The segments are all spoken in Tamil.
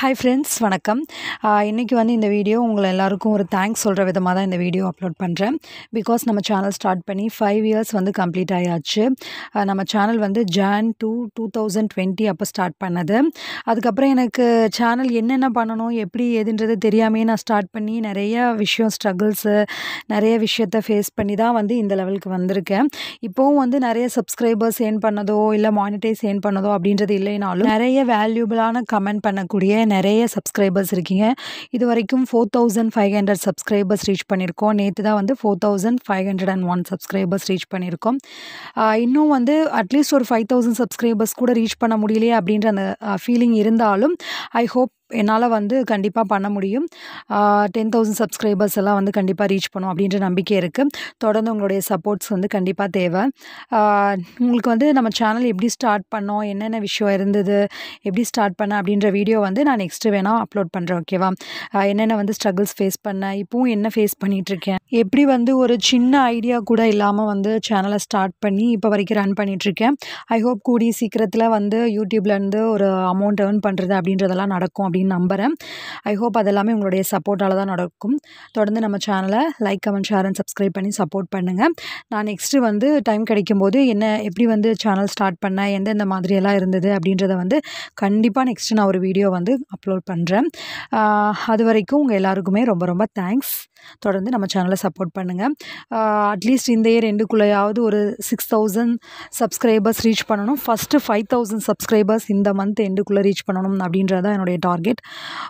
ஹாய் ஃப்ரெண்ட்ஸ் வணக்கம். இன்றைக்கி வந்து இந்த வீடியோ உங்களை எல்லாருக்கும் ஒரு தேங்க்ஸ் சொல்கிற விதமாக தான் இந்த வீடியோ அப்லோட் பண்ணுறேன். பிகாஸ் நம்ம சேனல் ஸ்டார்ட் பண்ணி 5 இயர்ஸ் வந்து கம்ப்ளீட் ஆயாச்சு. நம்ம சேனல் வந்து Jan 2020 அப்போ ஸ்டார்ட் பண்ணது. அதுக்கப்புறம் எனக்கு சேனல் என்னென்ன பண்ணணும் எப்படி எதுன்றது தெரியாமையே நான் ஸ்டார்ட் பண்ணி நிறைய விஷயம் ஸ்ட்ரகிள்ஸு நிறைய விஷயத்த ஃபேஸ் பண்ணி தான் வந்து இந்த லெவலுக்கு வந்திருக்கேன். இப்போவும் வந்து நிறைய சப்ஸ்கிரைபர்ஸ் ஏர்ன் பண்ணதோ இல்லை மானிட்டைஸ் ஏர்ன் பண்ணதோ அப்படின்றது இல்லைனாலும் நிறைய வேல்யூபிளான கமெண்ட் பண்ணக்கூடிய நிறைய சப்ஸ்கிரைபர்ஸ் இருக்கீங்க. இது வரைக்கும் 4500 சப்ஸ்கிரைபர்ஸ் ரீச் பண்ணியிருக்கோம். நேற்று தான் வந்து 4501 சப்ஸ்கிரைபர்ஸ் ரீச் பண்ணியிருக்கோம். இன்னும் வந்து அட்லீஸ்ட் ஒரு 5000 சப்ஸ்கிரைபர்ஸ் கூட ரீச் பண்ண முடியலையே அப்படின்ற அந்த ஃபீலிங் இருந்தாலும் ஐ ஹோப் என்னால் வந்து கண்டிப்பாக பண்ண முடியும். 10,000 சப்ஸ்கிரைபர்ஸ் எல்லாம் வந்து கண்டிப்பாக ரீச் பண்ணும் அப்படின்ற நம்பிக்கை இருக்குது. தொடர்ந்து உங்களுடைய சப்போர்ட்ஸ் வந்து கண்டிப்பாக தேவை. உங்களுக்கு வந்து நம்ம சேனல் எப்படி ஸ்டார்ட் பண்ணோம், என்னென்ன விஷயம் இருந்தது, எப்படி ஸ்டார்ட் பண்ண அப்படின்ற வீடியோ வந்து நான் நெக்ஸ்ட்டு வேணால் அப்லோட் பண்ணுறேன். ஓகேவா? என்னென்ன வந்து ஸ்ட்ரகிள்ஸ் ஃபேஸ் பண்ணேன், இப்போவும் என்ன ஃபேஸ் பண்ணிகிட்ருக்கேன், எப்படி வந்து ஒரு சின்ன ஐடியா கூட இல்லாமல் வந்து சேனலை ஸ்டார்ட் பண்ணி இப்போ வரைக்கும் ரன் பண்ணிகிட்ருக்கேன். ஐ ஹோப் கூடிய சீக்கிரத்தில் வந்து யூடியூப்லேருந்து ஒரு அமௌண்ட் ஏர்ன் பண்ணுறது அப்படின்றதெல்லாம் நடக்கும் அப்படின்னு நம்புகிறேன். ஐ ஹோப் அதெல்லாமே உங்களுடைய சப்போர்ட்டால் தான் நடக்கும். தொடர்ந்து நம்ம சேனலை like, comment, share and subscribe பண்ணி சப்போர்ட் பண்ணுங்கள். நான் நெக்ஸ்ட்டு வந்து டைம் கிடைக்கும்போது எப்படி வந்து சேனல் ஸ்டார்ட் பண்ணேன், எந்தெந்த மாதிரியெல்லாம் இருந்தது அப்படின்றத வந்து கண்டிப்பாக நெக்ஸ்ட்டு நான் ஒரு வீடியோ வந்து அப்லோட் பண்ணுறேன். அது வரைக்கும் உங்கள் எல்லாருக்குமே ரொம்ப ரொம்ப தேங்க்ஸ். தொடர்ந்து நம்ம சேனலை சப்போர்ட் பண்ணுங்கள். அட்லீஸ்ட் இந்த இயர் எண்டுக்குள்ளேயாவது ஒரு 6000 சப்ஸ்கிரைபர்ஸ் ரீச் பண்ணணும். ஃபஸ்ட்டு 5000 சப்ஸ்கிரைபர்ஸ் இந்த மந்த் எண்டுக்குள்ளே ரீச் பண்ணணும் அப்படின்றது தான் என்னுடைய டார்கெட்.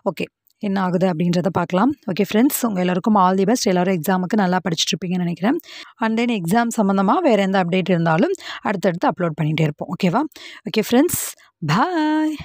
ஓகே, என்ன ஆகுது அப்படின்றத பார்க்கலாம். ஓகே ஃப்ரெண்ட்ஸ், உங்கள் எல்லாருக்கும் ஆல் தி பெஸ்ட். எல்லோரும் எக்ஸாமுக்கு நல்லா படிச்சுட்ருப்பீங்கன்னு நினைக்கிறேன். அண்ட் தென் எக்ஸாம் சம்மந்தமாக வேறு எந்த அப்டேட் இருந்தாலும் அடுத்தடுத்து அப்லோட் பண்ணிகிட்டே இருப்போம். ஓகேவா? ஓகே ஃப்ரெண்ட்ஸ், பாய்.